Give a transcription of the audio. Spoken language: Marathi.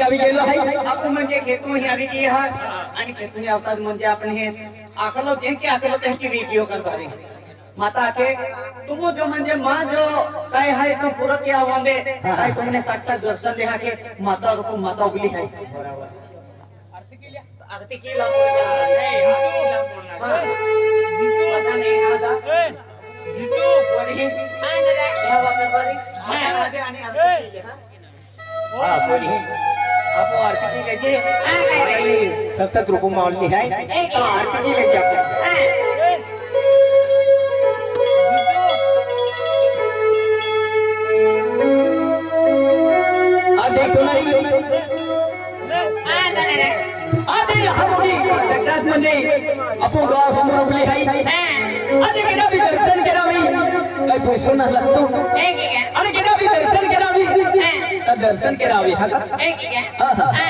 आवी गेलो आहे आपण म्हणजे खेतू ही आवी की हा आणि खेतू ही अवतार म्हणजे आपण हे आकलो त्यांची आकलो त्यांची व्हिडिओ करतो रे माता के तुम जो म्हणजे मां जो काय है तो पूरा क्या होंगे काय तुमने साक्षात दर्शन देखा के माता रूप माता उगली है आरती की ला पता नहीं आता जीतू वरी या वाला वरी आगे आणि आरती केली हा बोली आपो आरती केली आणि सतत रूप मावली आहे तो आरती ले जाते आदे कोणाई आदे हमोगी साक्षात म्हणजे आपण गाव समोर उभली आहे आदे केडा भी दर्शन करावी काय पैसो न लागतो आणि केडा भी दर्शन करावी तर दर्शन करावी हा का हा हा